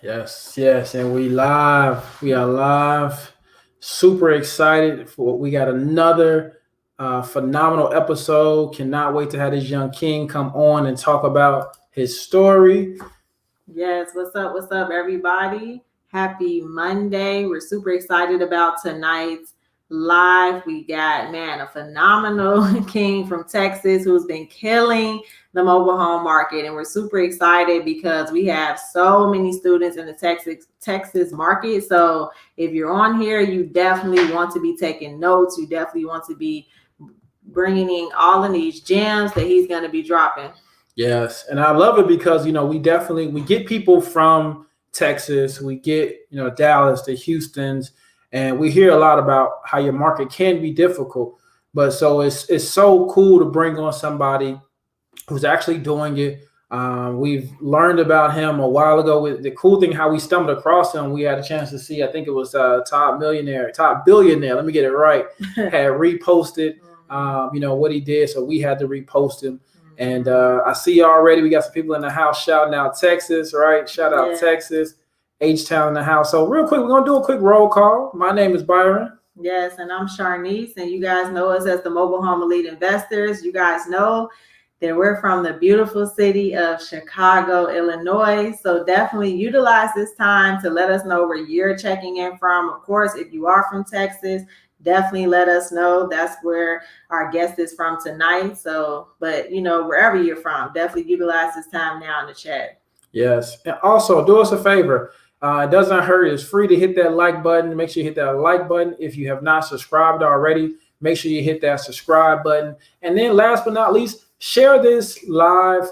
Yes, yes, and we live. We are live. Super excited for we got another phenomenal episode. Cannot wait to have this young king come on and talk about his story. Yes, what's up, everybody? Happy Monday. We're super excited about tonight's live. We got, man, a phenomenal king from Texas who's been killing the mobile home market. And we're super excited because we have so many students in the Texas market. So if you're on here, you definitely want to be taking notes. You definitely want to be bringing in all of these gems that he's going to be dropping. Yes, and I love it because we get people from Texas, we get Dallas, the Houston's, and we hear a lot about how your market can be difficult. But so it's so cool to bring on somebody who's actually doing it. We've learned about him a while ago. With the cool thing, how we stumbled across him, we had a chance to see. I think it was Top Billionaire. Let me get it right. Had reposted, what he did, so we had to repost him. And I see already we got some people in the house shouting out Texas, right? Shout out Texas, H-Town in the house. So real quick, we're going to do a quick roll call. My name is Byron. Yes, and I'm Sharnice, and you guys know us as the Mobile Home Elite Investors. You guys know that we're from the beautiful city of Chicago, Illinois. So definitely utilize this time to let us know where you're checking in from. Of course, if you are from Texas, definitely let us know. That's where our guest is from tonight. So, but wherever you're from, definitely utilize this time now in the chat. Yes. And also do us a favor. It doesn't hurt. It's free to hit that like button. Make sure you hit that like button. If you have not subscribed already, make sure you hit that subscribe button. And then last but not least, share this live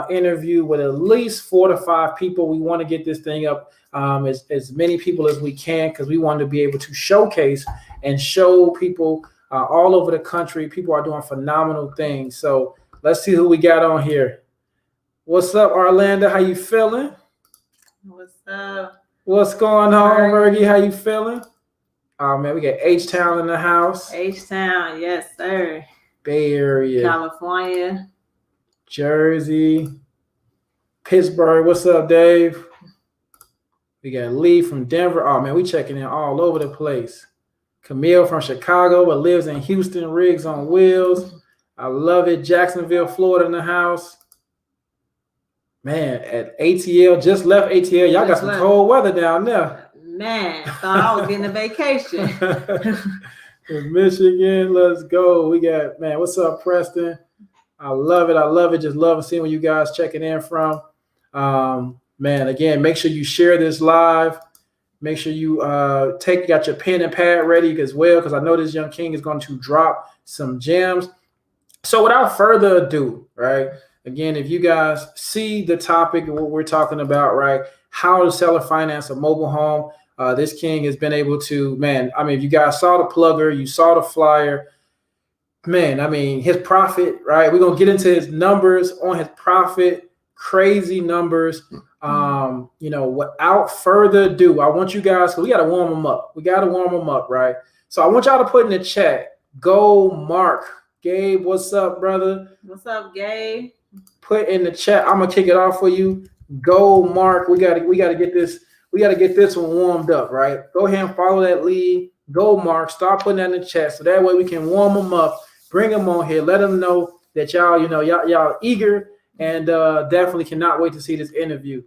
interview with at least 4 to 5 people. We want to get this thing up as many people as we can, because we want to be able to showcase and show people all over the country. People are doing phenomenal things. So let's see who we got on here. What's up, Orlando? How you feeling? What's up? What's going on, Fergie? How you feeling? Oh man, we got H-Town in the house. H-Town, yes, sir. Bay Area, California, Jersey, Pittsburgh. What's up, Dave? We got Lee from Denver. Oh man, we checking in all over the place. Camille from Chicago, but lives in Houston. Rigs on Wheels. I love it. Jacksonville, Florida in the house. Man, at ATL, just left ATL. Y'all got some cold weather down there. Man, thought I was getting a vacation. Michigan, let's go. We got, man, what's up, Preston? I love it. I love it. Just love seeing where you guys checking in from. Man, again, make sure you share this live. Make sure you got your pen and pad ready as well, because I know this young king is going to drop some gems. So without further ado, right? Again, if you guys see the topic of what we're talking about, right? How to sell or finance a mobile home. This king has been able to, man, I mean, if you guys saw the plugger, you saw the flyer, man, I mean, his profit, right? We're going to get into his numbers on his profit, crazy numbers. Without further ado, I want you guys, because we got to warm them up. We got to warm them up, right? So I want y'all to put in the chat, go Mark. Gabe, what's up, brother? What's up, Gabe? Put in the chat. I'm going to kick it off for you. Go Mark. We got to get this. We got to get this one warmed up, right? Go ahead and follow that lead. Go Mark. Start putting that in the chat, so that way we can warm them up, bring them on here, let them know that y'all eager, and definitely cannot wait to see this interview.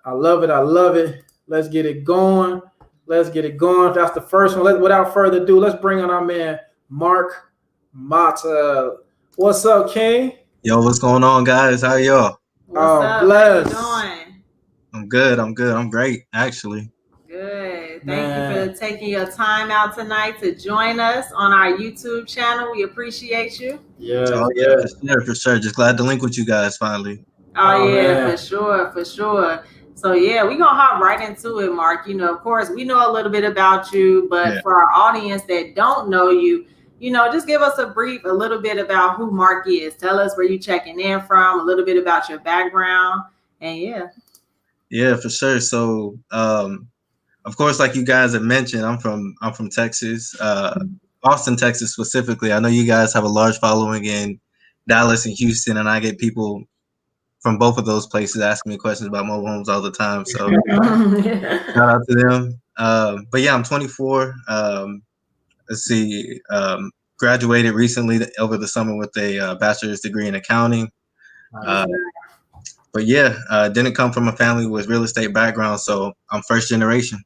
I love it. I love it. Let's get it going. Let's get it going. That's the first one. Without further ado, let's bring on our man, Mark Mata. What's up, King? Yo, what's going on, guys? How are y'all? What's up? Bless. How you doing? I'm good. I'm great, actually. Good. Thank you for taking your time out tonight to join us on our YouTube channel. We appreciate you. Yeah, for sure. Just glad to link with you guys finally. Oh yeah, man. For sure. So yeah, we're gonna hop right into it, Mark. Of course, we know a little bit about you, but for our audience that don't know you, just give us a little bit about who Mark is. Tell us where you're checking in from, a little bit about your background, and Yeah, for sure. So, of course, like you guys have mentioned, I'm from Texas, Austin, Texas specifically. I know you guys have a large following in Dallas and Houston, and I get people from both of those places asking me questions about mobile homes all the time. So shout out to them. But yeah, I'm 24. Let's see, graduated recently over the summer with a bachelor's degree in accounting. But yeah, didn't come from a family with real estate background, so I'm first generation.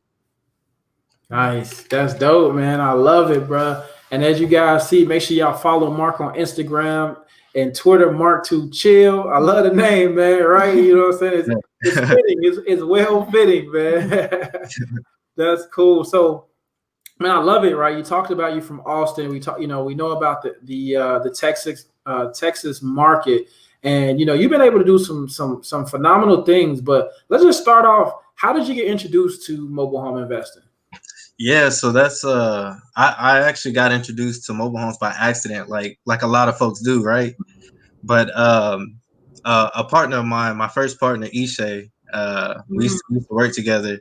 Nice. That's dope, man. I love it, bro. And as you guys see, make sure y'all follow Mark on Instagram and Twitter, Mark2Chill. I love the name, man, right? You know what I'm saying? It's fitting. It's well fitting, man. That's cool. So, man, I love it, right? You talked about you from Austin. We know about the Texas market. And you've been able to do some phenomenal things, but let's just start off. How did you get introduced to mobile home investing? Yeah, so that's I actually got introduced to mobile homes by accident, like a lot of folks do, right? But a partner of mine, my first partner, Ishay, we used to work together,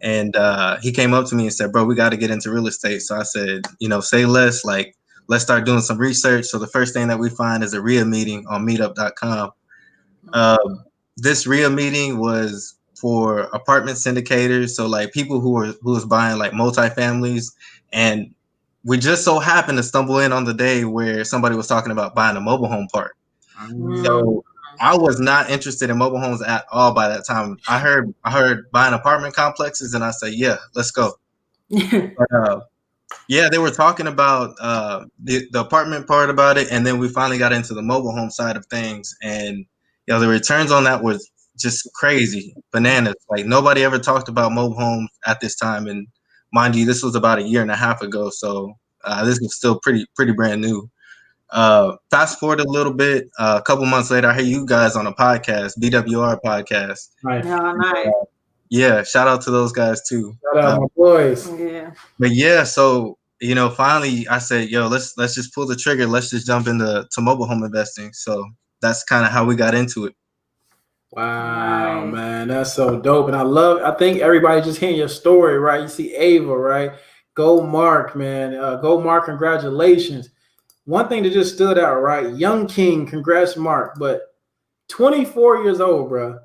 and he came up to me and said, "Bro, we got to get into real estate." So I said, say less, like let's start doing some research. So the first thing that we find is a RIA meeting on Meetup.com. This RIA meeting was for apartment syndicators, so like people who was buying like multifamilies, and we just so happened to stumble in on the day where somebody was talking about buying a mobile home park. So I was not interested in mobile homes at all by that time. I heard buying apartment complexes, and I said, yeah, let's go. But, yeah, they were talking about the apartment part about it, and then we finally got into the mobile home side of things, and the returns on that was just crazy, bananas. Like nobody ever talked about mobile homes at this time, and mind you, this was about 1.5 years ago, so this was still pretty brand new. Fast forward a little bit, a couple months later, I hear you guys on a podcast, BWR podcast. Nice. Nice. Yeah, shout out to those guys too. Shout out my boys. Yeah. But yeah, so finally I said, yo, let's just pull the trigger. Let's just jump into mobile home investing. So that's kind of how we got into it. Wow, nice. Man, that's so dope. And I think everybody just hearing your story, right? You see Ava, right? Go Mark, man. Go Mark, congratulations. One thing that just stood out, right? Young King, congrats, Mark. But 24 years old, bro.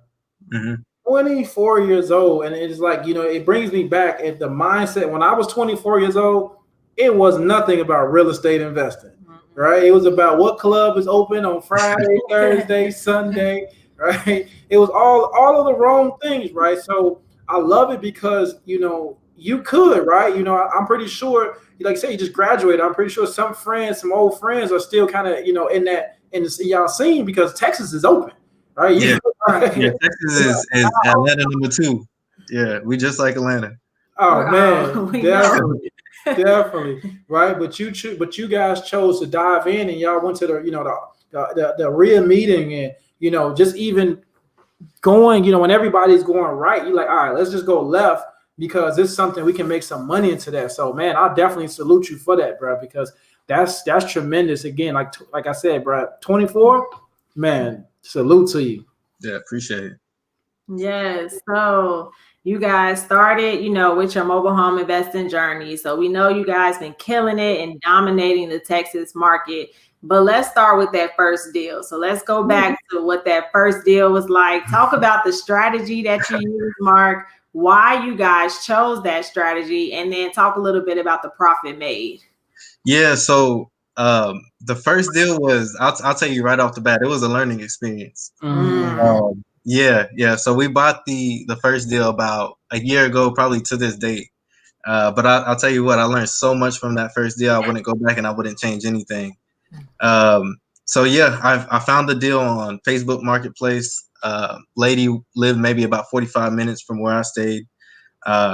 24 years old. And it's like, it brings me back at the mindset. When I was 24 years old, it was nothing about real estate investing, right? It was about what club is open on Friday, Thursday, Sunday, right? It was all of the wrong things, right? So I love it because, you could, right? I'm pretty sure, like I say, you just graduated. I'm pretty sure some old friends are still kind of, in y'all scene because Texas is open, right? Yeah, yeah, Texas is Atlanta #2. Yeah, we just like Atlanta. Oh man, definitely, right? But you guys chose to dive in, and y'all went to the RIA meeting, and just even going, when everybody's going right, you're like, all right, let's just go left because it's something we can make some money into that. So man, I'll definitely salute you for that, bro, because that's tremendous. Again, like I said, bro, 24, man, salute to you. Yeah, appreciate it. Yes. So you guys started, with your mobile home investing journey. So we know you guys been killing it and dominating the Texas market. But let's start with that first deal. So let's go back to what that first deal was like. Talk about the strategy that you used, Mark, why you guys chose that strategy, and then talk a little bit about the profit made. Yeah. So the first deal was, I'll tell you right off the bat, it was a learning experience. Yeah. So we bought the first deal about 1 year ago, probably to this date. But I'll tell you what, I learned so much from that first deal. I wouldn't go back and I wouldn't change anything. So yeah, I found the deal on Facebook Marketplace. Lady lived maybe about 45 minutes from where I stayed.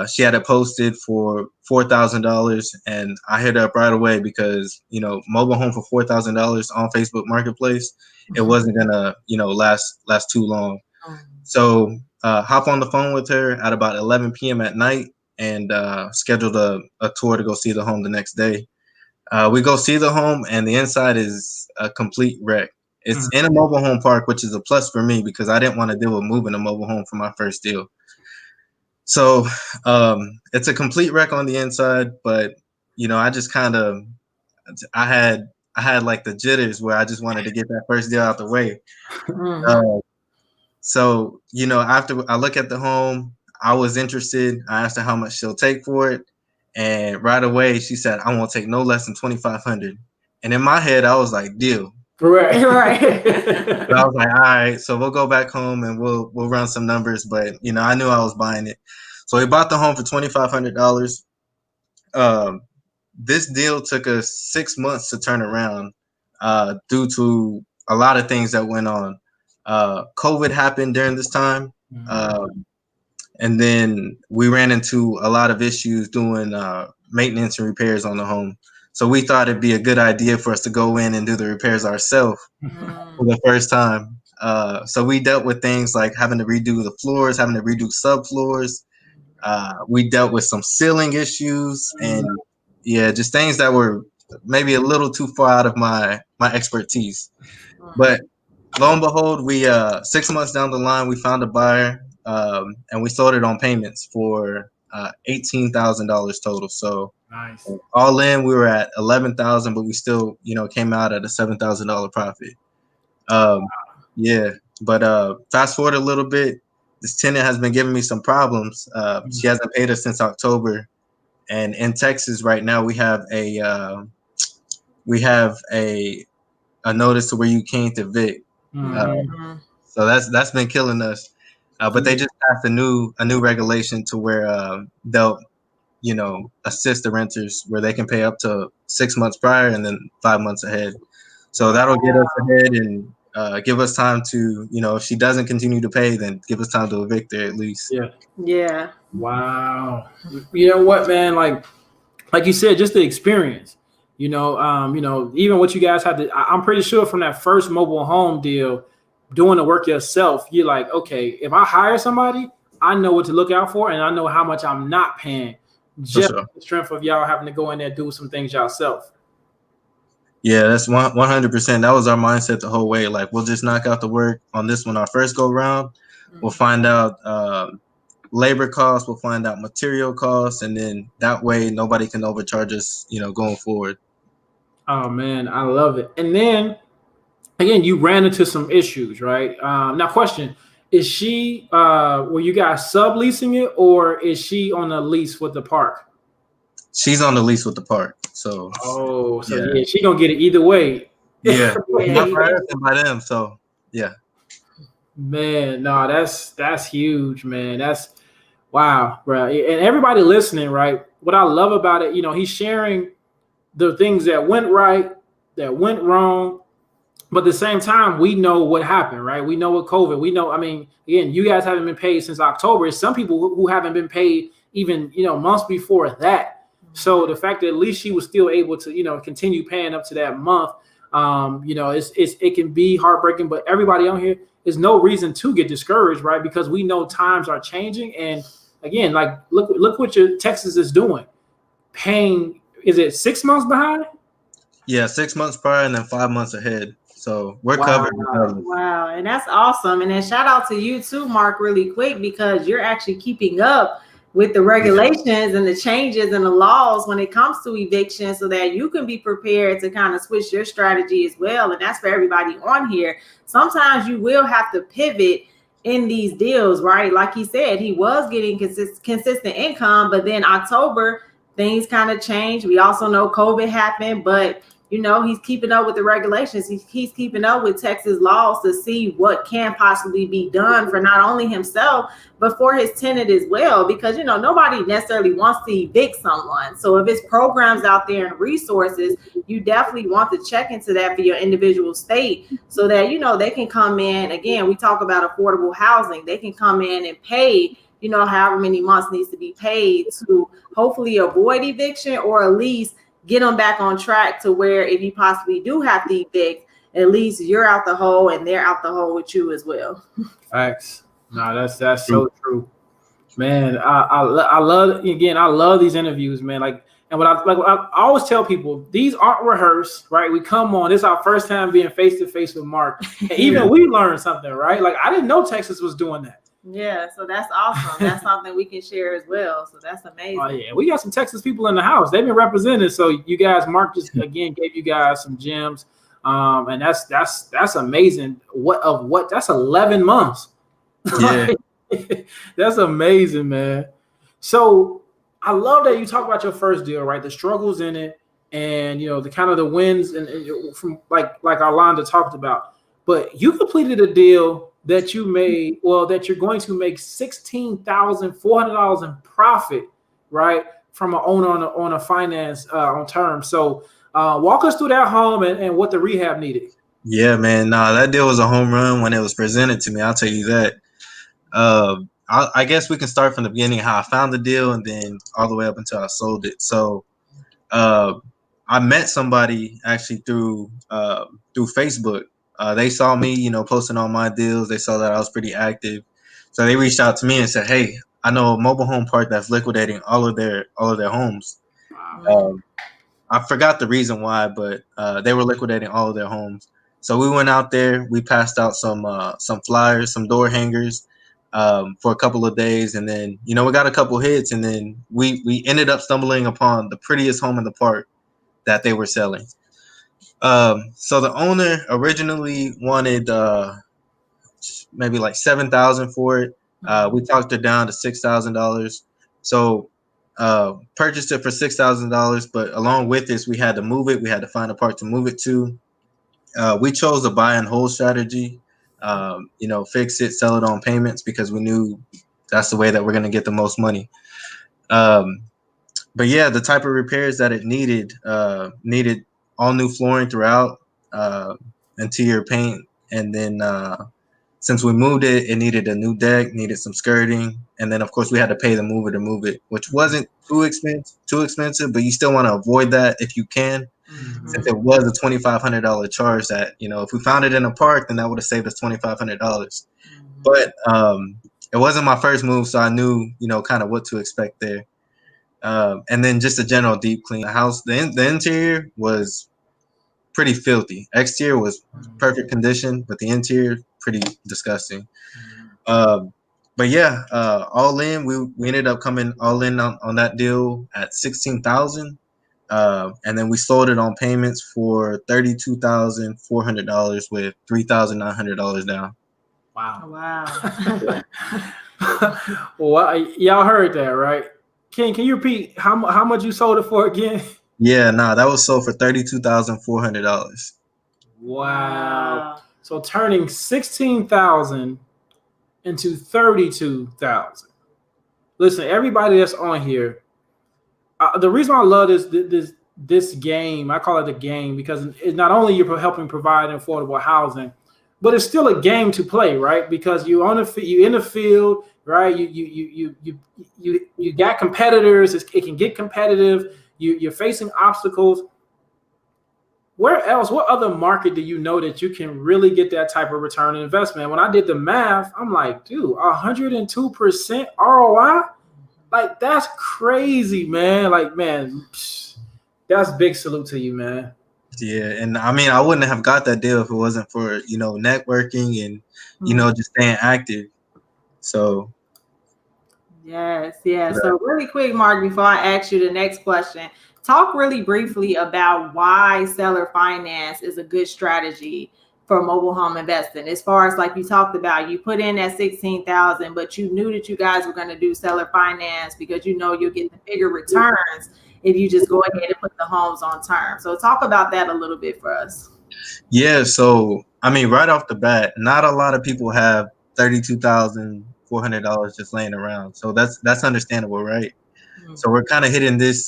She had it posted for $4,000, and I hit her up right away because mobile home for $4,000 on Facebook Marketplace, it wasn't gonna last too long. So hop on the phone with her at about 11 p.m. at night and scheduled a tour to go see the home the next day. We go see the home, and the inside is a complete wreck. It's in a mobile home park, which is a plus for me because I didn't want to deal with moving a mobile home for my first deal. So it's a complete wreck on the inside, but I just I had like the jitters where I just wanted to get that first deal out the way. So, you know, after I look at the home, I was interested. I asked her how much she'll take for it. And right away she said, I won't take no less than 2,500. And in my head, I was like, deal. Correct. Right. So I was like, all right, so we'll go back home and we'll run some numbers. But you know, I knew I was buying it. So we bought the home for $2,500. This deal took us 6 months to turn around due to a lot of things that went on. COVID happened during this time. And then we ran into a lot of issues doing maintenance and repairs on the home. So we thought it'd be a good idea for us to go in and do the repairs ourselves for the first time. So we dealt with things like having to redo the floors, having to redo subfloors. We dealt with some ceiling issues and just things that were maybe a little too far out of my expertise. But lo and behold, we 6 months down the line, we found a buyer and we sold it on payments for $18,000 total. So nice. All in, we were at $11,000, but we still, you know, came out at a $7,000 profit. But fast forward a little bit, this tenant has been giving me some problems. She hasn't paid us since October, and in Texas right now we have a notice to where you can't evict. So that's been killing us. But they just passed a new regulation to where they'll, you know, assist the renters where they can pay up to 6 months prior and then 5 months ahead. So that'll get us ahead and give us time to, you know, if she doesn't continue to pay, then give us time to evict her at least. Yeah. Wow. You know what, man? Like you said, just the experience. You know, even what you guys had to. I'm pretty sure from that first mobile home deal, doing the work yourself, you're like, okay, if I hire somebody, I know what to look out for, and I know how much I'm not paying. Just the strength of y'all having to go in there and do some things yourself. Yeah, that's 100%. That was our mindset the whole way. Like, we'll just knock out the work on this one our first go round. We'll find out labor costs, we'll find out material costs, and then that way nobody can overcharge us, you know, going forward. Oh man, I love it. And then again, you ran into some issues, right? Now, question: is she? Were you guys subleasing it, or is she on a lease with the park? She's on the lease with the park. So. Yeah, she gonna get it either way. Yeah, by them. So yeah. Man, no, that's huge, man. That's wow, bro. And everybody listening, right? What I love about it, you know, he's sharing the things that went right, that went wrong. But at the same time, we know what happened, right? We know what COVID. We know, I mean, again, you guys haven't been paid since October. Some people who haven't been paid even, you know, months before that. So the fact that at least she was still able to, you know, continue paying up to that month, you know, it can be heartbreaking. But everybody on here, there's no reason to get discouraged, right? Because we know times are changing. And again, like look what your Texas is doing. Paying, is it 6 months behind? Yeah, 6 months prior and then 5 months ahead. So we're covered. Wow. And that's awesome. And then shout out to you too, Mark, really quick, because you're actually keeping up with the regulations and the changes and the laws when it comes to eviction so that you can be prepared to kind of switch your strategy as well. And that's for everybody on here. Sometimes you will have to pivot in these deals, right? Like he said, he was getting consistent income, but then October, things kind of changed. We also know COVID happened, but you know, he's keeping up with the regulations. He's keeping up with Texas laws to see what can possibly be done for not only himself, but for his tenant as well. Because, you know, nobody necessarily wants to evict someone. So if it's programs out there and resources, you definitely want to check into that for your individual state so that, you know, they can come in. Again, we talk about affordable housing. They can come in and pay, you know, however many months needs to be paid to hopefully avoid eviction or at least get them back on track to where if you possibly do have to evict, at least you're out the hole and they're out the hole with you as well. Facts. No, that's so true, man. I love, again, I love these interviews, man. Like, and what I always tell people, these aren't rehearsed, right? We come on, this is our first time being face to face with Mark, and even we learned something, right? Like, I didn't know Texas was doing that. Yeah, so that's awesome. That's something we can share as well. So that's amazing. Oh yeah, we got some Texas people in the house. They've been represented. So you guys, Mark just again gave you guys some gems, and that's amazing. That's 11 months. Yeah. That's amazing, man. So I love that you talk about your first deal, right? The struggles in it, and the kind of the wins, and from like Arlanda talked about. But you completed a deal that you made, well, that you're going to make $16,400 in profit, right, from an owner on a finance on terms. So walk us through that home and what the rehab needed. Yeah, man. Nah, that deal was a home run when it was presented to me. I'll tell you that. I guess we can start from the beginning, how I found the deal, and then all the way up until I sold it. So I met somebody actually through Facebook. They saw me, posting all my deals. They saw that I was pretty active, so they reached out to me and said, "Hey, I know a mobile home park that's liquidating all of their homes." Um, I forgot the reason why, but they were liquidating all of their homes. So we went out there. We passed out some flyers, some door hangers, for a couple of days, and then we got a couple hits, and then we ended up stumbling upon the prettiest home in the park that they were selling. So the owner originally wanted maybe like 7,000 for it. We talked her down to $6,000. So purchased it for $6,000, but along with this, we had to move it. We had to find a park to move it to. We chose a buy and hold strategy. Fix it, sell it on payments, because we knew that's the way that we're going to get the most money. But yeah, the type of repairs that it needed all new flooring throughout, interior paint, and then since we moved it, it needed a new deck, needed some skirting, and then of course we had to pay the mover to move it, which wasn't too expensive, but you still want to avoid that if you can, since it was a $2,500 charge. That if we found it in a park, then that would have saved us $2,500. But it wasn't my first move, so I knew kind of what to expect there. And then just a general deep clean. The house, the interior was pretty filthy. Exterior was perfect condition, but the interior pretty disgusting. But yeah, all in, we ended up coming all in on that deal at 16,000, and then we sold it on payments for $32,400 with $3,900 down. Wow. Well, y'all heard that, right? Can you repeat how much you sold it for again? Yeah, that was sold for $32,400. Wow. So turning 16,000 into 32,000. Listen, everybody that's on here, the reason I love this game, I call it a game, because it's not only you're helping provide affordable housing, but it's still a game to play, right? Because you're in the field, right? You got competitors. It can get competitive. You're facing obstacles. Where else? What other market do you know that you can really get that type of return on investment? When I did the math, I'm like, dude, 102% ROI? Like, that's crazy, man. Like, man, that's big salute to you, man. Yeah, and I mean, I wouldn't have got that deal if it wasn't for networking and just staying active. So yes. So really quick, Mark, before I ask you the next question, talk really briefly about why seller finance is a good strategy for mobile home investing. As far as, like you talked about, you put in that 16,000, but you knew that you guys were going to do seller finance because you'll get the bigger returns if you just go ahead and put the homes on term. So talk about that a little bit for us. Yeah, so I mean, right off the bat, not a lot of people have $32,400 just laying around. So that's understandable, right? So we're kind of hitting this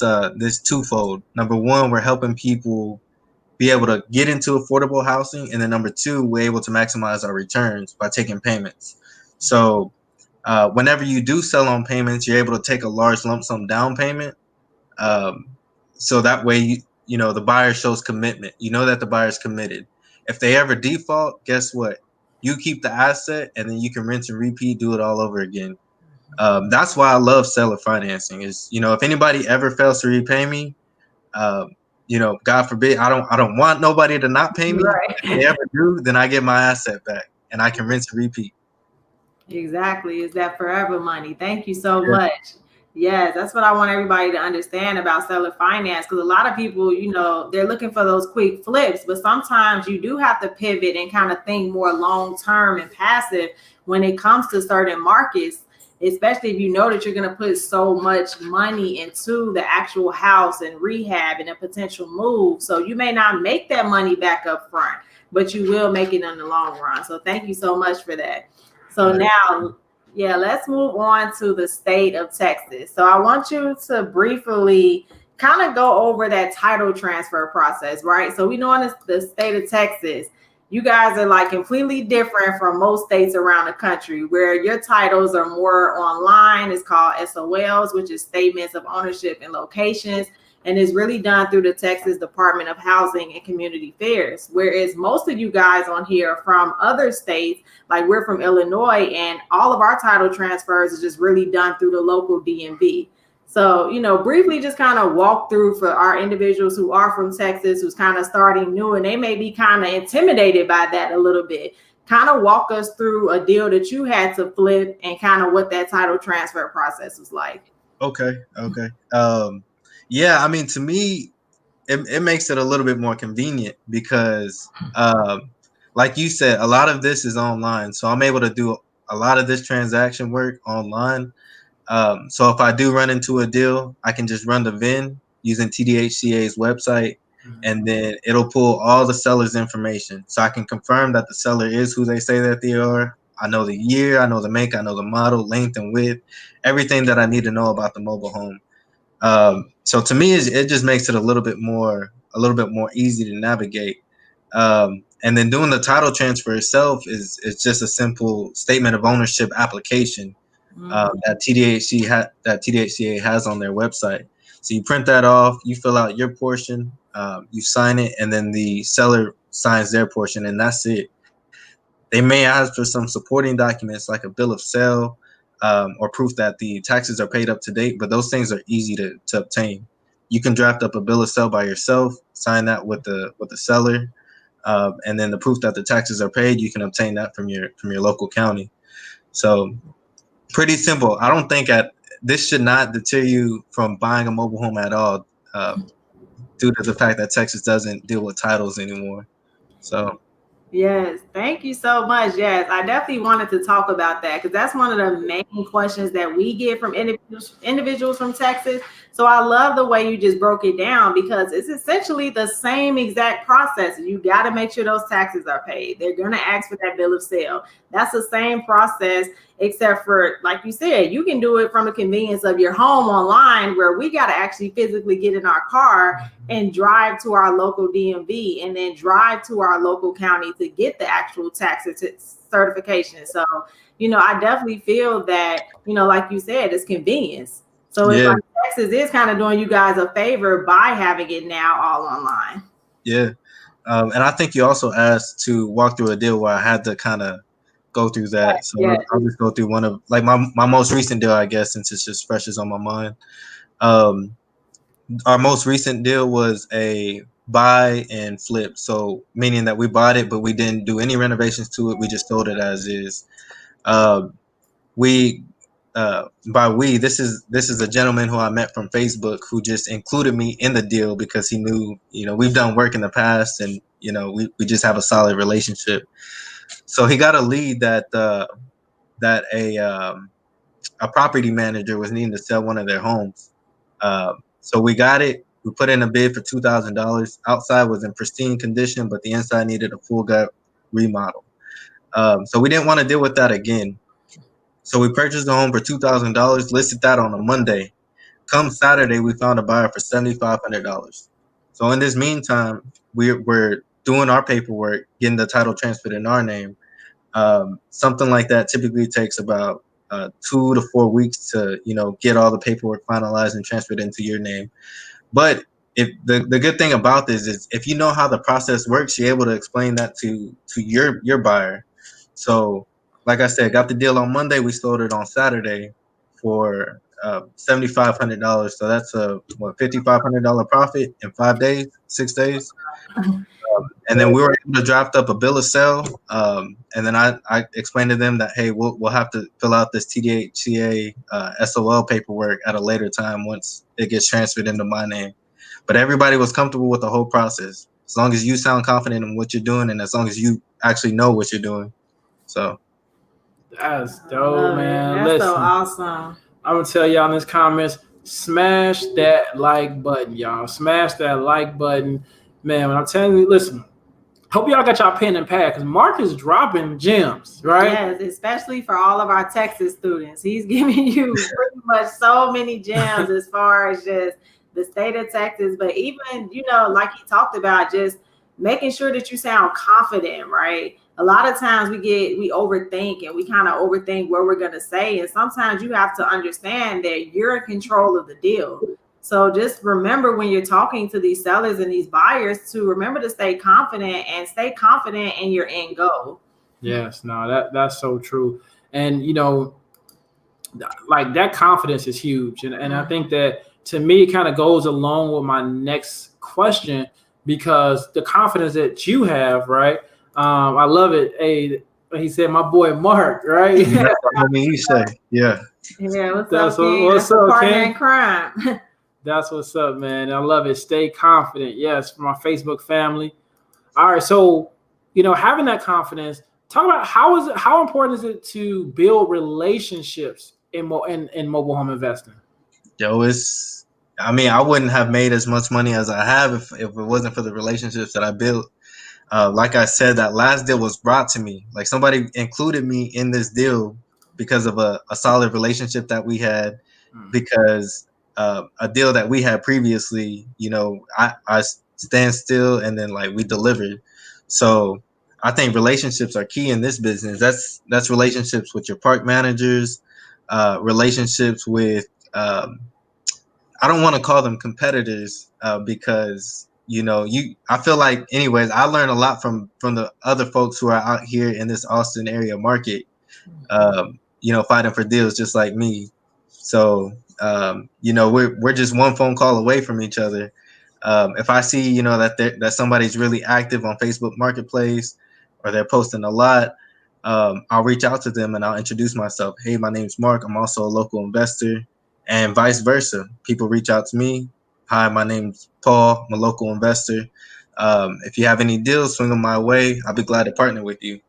twofold. Number one, we're helping people be able to get into affordable housing, and then number two, we're able to maximize our returns by taking payments. So whenever you do sell on payments, you're able to take a large lump sum down payment. So that way, the buyer shows commitment. You know that the buyer's committed. If they ever default, guess what? You keep the asset, and then you can rinse and repeat, do it all over again. That's why I love seller financing. Is if anybody ever fails to repay me, God forbid, I don't want nobody to not pay me. Right. If they ever do, then I get my asset back, and I can rinse and repeat. Exactly. Is that forever money? Thank you so much. Yes, that's what I want everybody to understand about seller finance. Because a lot of people, they're looking for those quick flips, but sometimes you do have to pivot and kind of think more long term and passive when it comes to certain markets, especially if you know that you're going to put so much money into the actual house and rehab and a potential move. So you may not make that money back up front, but you will make it in the long run. So thank you so much for that. So now, yeah, let's move on to the state of Texas. So I want you to briefly kind of go over that title transfer process, right? So we know in the state of Texas, you guys are like completely different from most states around the country where your titles are more online. It's called SOLs, which is statements of ownership and locations. And is really done through the Texas Department of Housing and Community Affairs. Whereas most of you guys on here are from other states, like we're from Illinois, and all of our title transfers is just really done through the local DMV. So, briefly just kind of walk through for our individuals who are from Texas, who's kind of starting new, and they may be kind of intimidated by that a little bit. Kind of walk us through a deal that you had to flip and kind of what that title transfer process was like. Okay. Yeah, I mean, to me, it makes it a little bit more convenient because, like you said, a lot of this is online. So I'm able to do a lot of this transaction work online. So if I do run into a deal, I can just run the VIN using TDHCA's website, and then it'll pull all the seller's information. So I can confirm that the seller is who they say that they are. I know the year, I know the make, I know the model, length and width, everything that I need to know about the mobile home. So to me, it just makes it a little bit more easy to navigate. And then doing the title transfer itself is just a simple statement of ownership application that TDHCA has on their website. So you print that off, you fill out your portion, you sign it, and then the seller signs their portion, and that's it. They may ask for some supporting documents like a bill of sale, or proof that the taxes are paid up to date, but those things are easy to obtain. You can draft up a bill of sale by yourself, sign that with the seller, and then the proof that the taxes are paid, you can obtain that from your local county. So pretty simple. I don't think this should not deter you from buying a mobile home at all, due to the fact that Texas doesn't deal with titles anymore. So. Yes, thank you so much. Yes, I definitely wanted to talk about that because that's one of the main questions that we get from individuals from Texas. So I love the way you just broke it down because it's essentially the same exact process. You got to make sure those taxes are paid. They're going to ask for that bill of sale. That's the same process, except for, like you said, you can do it from the convenience of your home online, where we got to actually physically get in our car and drive to our local DMV and then drive to our local county to get the actual tax certification. So, I definitely feel that, like you said, it's convenience. So it's like Texas is kind of doing you guys a favor by having it now all online. Yeah. And I think you also asked to walk through a deal where I had to kind of go through that. So I'll just go through one of like my most recent deal, I guess, since it's just fresh as on my mind. Our most recent deal was a buy and flip. So meaning that we bought it, but we didn't do any renovations to it. We just sold it as is. This is a gentleman who I met from Facebook who just included me in the deal because he knew, we've done work in the past and, we just have a solid relationship. So he got a lead that a property manager was needing to sell one of their homes. So we got it. We put in a bid for $2,000. Outside was in pristine condition, but the inside needed a full gut remodel. So we didn't want to deal with that again. So we purchased the home for $2,000, listed that on a Monday. Come Saturday, we found a buyer for $7,500. So in this meantime, we're doing our paperwork, getting the title transferred in our name. Something like that typically takes about 2 to 4 weeks to, get all the paperwork finalized and transferred into your name. But if the good thing about this is if you know how the process works, you're able to explain that to your buyer. So like I said, got the deal on Monday. We sold it on Saturday for $7,500. So that's a $5,500 profit in 6 days. And then we were able to draft up a bill of sale. And then I explained to them that, hey, we'll have to fill out this TDHCA SOL paperwork at a later time once it gets transferred into my name. But everybody was comfortable with the whole process, as long as you sound confident in what you're doing and as long as you actually know what you're doing. So that's dope, man. That's Listen, so awesome. I'm gonna tell y'all in this comments, smash that like button, y'all. Smash that like button, man. When I'm telling you, listen. Hope y'all got y'all pen and pad because Mark is dropping gems, right? Yes, especially for all of our Texas students. He's giving you pretty much so many gems as far as just the state of Texas, but even, you know, like he talked about, just making sure that you sound confident, right? A lot of times we overthink and we kind of overthink what we're going to say. And sometimes you have to understand that you're in control of the deal. So just remember when you're talking to these sellers and these buyers to remember to stay confident in your end goal. Yes, no, that's so true. And, you know, like that confidence is huge. And I think that to me, it kind of goes along with my next question because the confidence that you have, right? I love it. Hey, he said, my boy Mark, right? Yeah. Yeah, What's up, partner Ken? in crime. That's what's up, man. I love it. Stay confident. Yes, for my Facebook family. All right, so you know, having that confidence. Talk about how important is it to build relationships in mobile home investing? Yo, I wouldn't have made as much money as I have if it wasn't for the relationships that I built. Like I said, that last deal was brought to me. Like somebody included me in this deal because of a solid relationship that we had, because a deal that we had previously, you know, I stand still and then like we delivered. So I think relationships are key in this business. That's relationships with your park managers, relationships with I don't want to call them competitors because, you know, I feel like anyways, I learned a lot from the other folks who are out here in this Austin area market, you know, fighting for deals just like me. So, you know, we're just one phone call away from each other. If I see, you know, that somebody's really active on Facebook Marketplace or they're posting a lot, I'll reach out to them and I'll introduce myself. Hey, my name's Mark. I'm also a local investor, and vice versa. People reach out to me. Hi, my name's Paul. I'm a local investor. If you have any deals, swing them my way. I'll be glad to partner with you.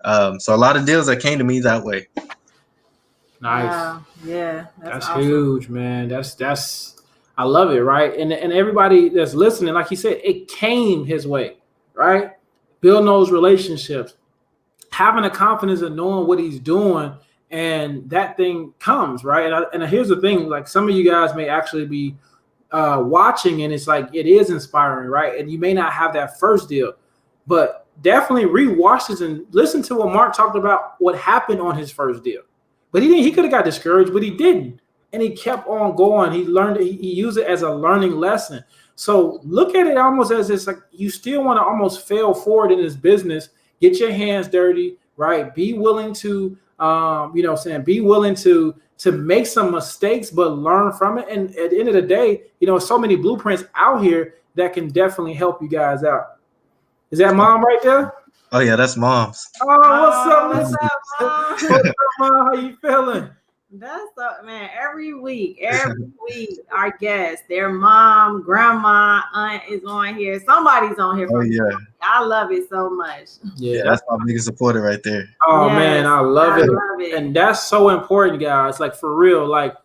So a lot of deals that came to me that way. Nice. Wow. Yeah, that's awesome. Huge, man. That's I love it, right? And everybody that's listening, like he said, it came his way, right? Building those relationships, having the confidence of knowing what he's doing, and that thing comes, right? And here's the thing, like some of you guys may actually be watching, and it's like it is inspiring, right? And you may not have that first deal, but definitely rewatch this and listen to what Mark talked about, what happened on his first deal. But he could have got discouraged, but he didn't. And he kept on going. He learned it. He used it as a learning lesson. So look at it almost as it's like you still want to almost fail forward in this business. Get your hands dirty, right? Be willing to, be willing to make some mistakes, but learn from it. And at the end of the day, you know, so many blueprints out here that can definitely help you guys out. Is that mom right there? Oh yeah, that's mom's. Oh, what's up, Mom? What's up, Mom? How you feeling? That's up, man. Every week, our guests, their mom, grandma, aunt is on here. Somebody's on here. Oh yeah, I love it so much. Yeah, that's my biggest supporter right there. Oh Yes, man, I love it. it. And that's so important, guys. Like for real, like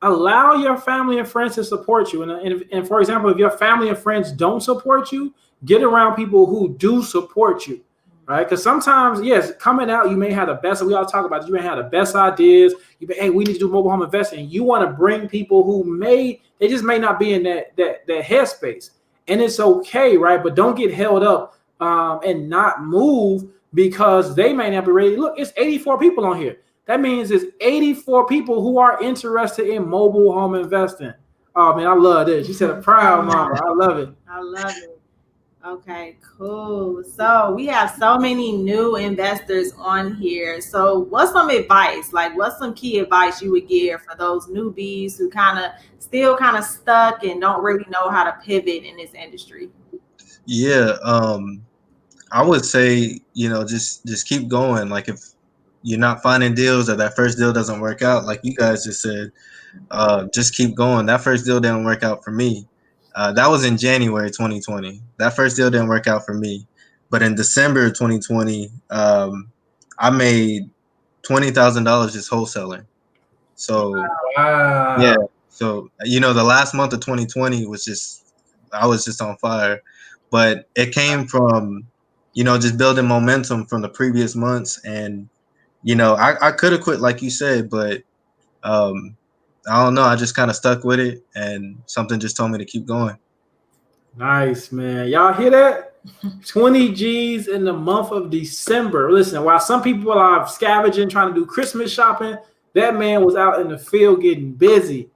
allow your family and friends to support you. And for example, if your family and friends don't support you, get around people who do support you. Right, because sometimes, yes, coming out, you may have the best. We all talk about it, you may have the best ideas. Hey, we need to do mobile home investing. You want to bring people who they just may not be in that headspace, and it's okay, right? But don't get held up and not move because they may not be ready. Look, it's 84 people on here. That means it's 84 people who are interested in mobile home investing. Oh man, I love this. You said a proud mama. I love it. I love it. Okay, cool. So we have so many new investors on here. So what's some advice? Like what's some key advice you would give for those newbies who still kind of stuck and don't really know how to pivot in this industry? Yeah, I would say, just keep going. Like if you're not finding deals or that first deal doesn't work out, like you guys just said, just keep going. That first deal didn't work out for me. That was in January 2020. That first deal didn't work out for me. But in December 2020, I made $20,000 just wholesaling. So yeah, Wow. so the last month of 2020 was just I was just on fire, but it came from just building momentum from the previous months, and I could have quit like you said, but um, I don't know. I just kind of stuck with it, and something just told me to keep going. Nice, man. Y'all hear that? 20 G's in the month of December. Listen, while some people are scavenging, trying to do Christmas shopping, that man was out in the field getting busy.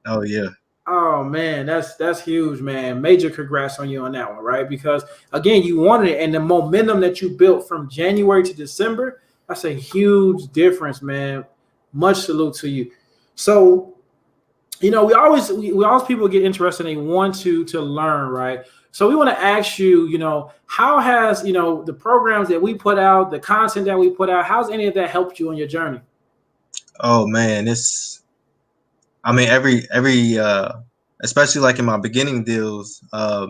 Oh yeah. Oh man, that's huge, man. Major congrats on you on that one, right? Because again, you wanted it, and the momentum that you built from January to December, that's a huge difference, man. Much salute to you. So, we always people get interested and they want to learn, right? So we want to ask you, how has the programs that we put out, the content that we put out, how's any of that helped you on your journey? Oh man, I mean, every especially like in my beginning deals, I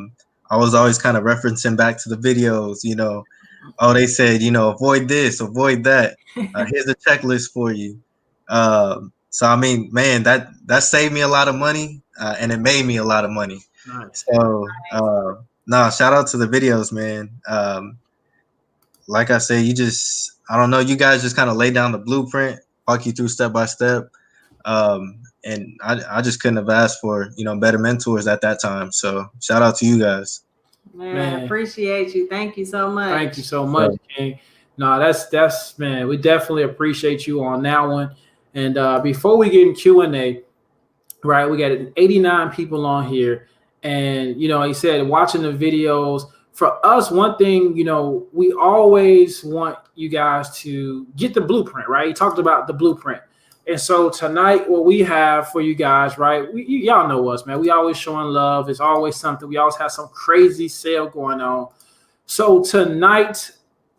was always kind of referencing back to the videos. Oh, they said, avoid this, avoid that. Here's a checklist for you. So I mean, man, that saved me a lot of money, and it made me a lot of money. Nice. So no, shout out to the videos, man. Like I said, I don't know, you guys just kind of lay down the blueprint, walk you through step by step. And I just couldn't have asked for better mentors at that time. So shout out to you guys. Man, appreciate you. Thank you so much. Thank you so much, King. No, that's man. We definitely appreciate you on that one. And before we get in Q&A, right? We got 89 people on here, and he said watching the videos. For us, one thing we always want you guys to get the blueprint, right? He talked about the blueprint. And so tonight, what we have for you guys, right? Y'all know us, man. We always showing love. It's always something. We always have some crazy sale going on. So tonight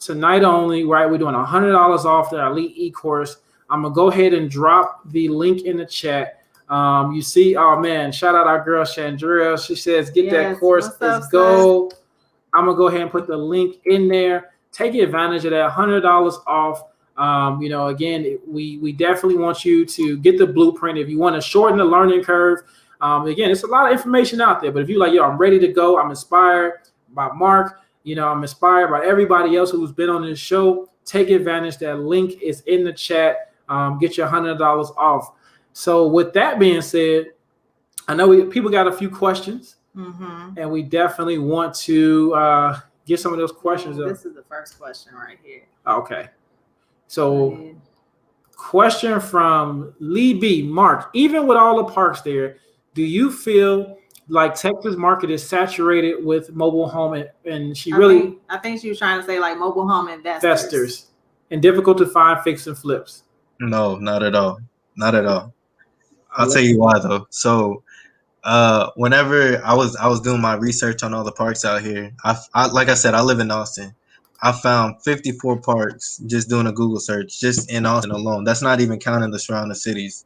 only, right? We're doing $100 off the Elite e-course. I'm gonna go ahead and drop the link in the chat. You see, oh man, shout out our girl Chandra. She says, get that course. Let's go. I'm gonna go ahead and put the link in there. Take advantage of that $100 off. Again, we definitely want you to get the blueprint if you want to shorten the learning curve. Again, it's a lot of information out there, but if you're like, I'm ready to go, I'm inspired by Mark, I'm inspired by everybody else who's been on this show, take advantage. That link is in the chat. Get your $100 off. So with that being said, I know people got a few questions, and we definitely want to get some of those questions. This is the first question right here. Okay. So, question from Lee B. Mark, even with all the parks there, do you feel like Texas market is saturated with mobile home? And I think she was trying to say like mobile home investors and difficult to find fix and flips. No, not at all. Not at all. I'll tell you why though. So whenever I was doing my research on all the parks out here, I like I said, I live in Austin. I found 54 parks just doing a Google search just in Austin alone. That's not even counting the surrounding cities.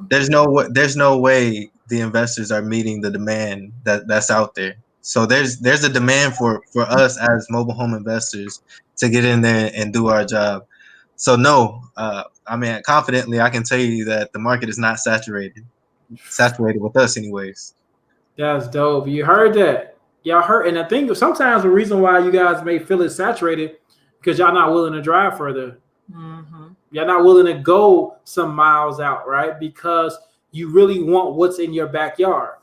There's no way the investors are meeting the demand that's out there. So there's a demand for us as mobile home investors to get in there and do our job. So no, I mean, confidently I can tell you that the market is not saturated with us anyways. That's dope. You heard that. Y'all heard, and I think sometimes the reason why you guys may feel it saturated because y'all not willing to drive further. Y'all not willing to go some miles out, right? Because you really want what's in your backyard.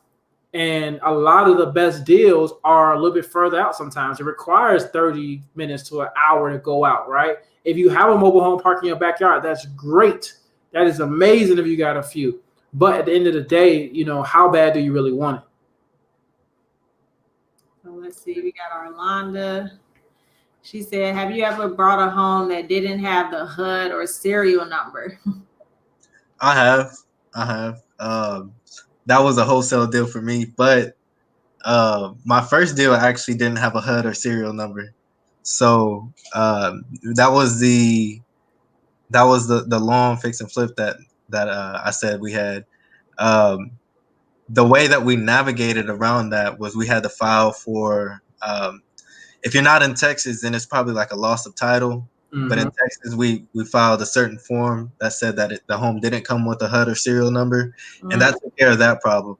And a lot of the best deals are a little bit further out sometimes. It requires 30 minutes to an hour to go out, right? If you have a mobile home park in your backyard, that's great. That is amazing if you got a few. But at the end of the day, how bad do you really want it? So let's see. We got Arlonda. She said, have you ever brought a home that didn't have the HUD or serial number? I have. That was a wholesale deal for me, but my first deal actually didn't have a HUD or serial number, so that was the long fix and flip that I said we had. Um, the way that we navigated around that was we had to file for. If you're not in Texas, then it's probably like a loss of title. But in Texas, we filed a certain form that said that the home didn't come with a HUD or serial number, and that took care of that problem.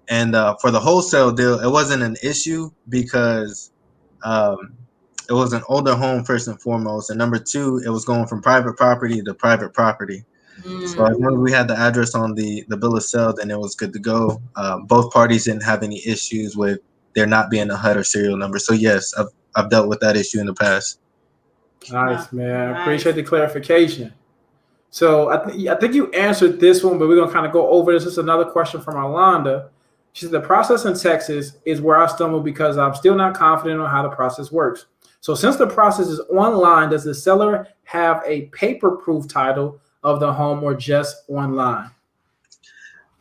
And for the wholesale deal, it wasn't an issue because it was an older home first and foremost, and number two, it was going from private property to private property. So as long as we had the address on the bill of sale, then it was good to go. Both parties didn't have any issues with there not being a HUD or serial number. So yes, I've dealt with that issue in the past. Nice, man. I appreciate the clarification. So I think you answered this one, but we're gonna kind of go over this. This is another question from Alonda. She said the process in Texas is where I stumble because I'm still not confident on how the process works. So since the process is online, does the seller have a paper-proof title of the home or just online?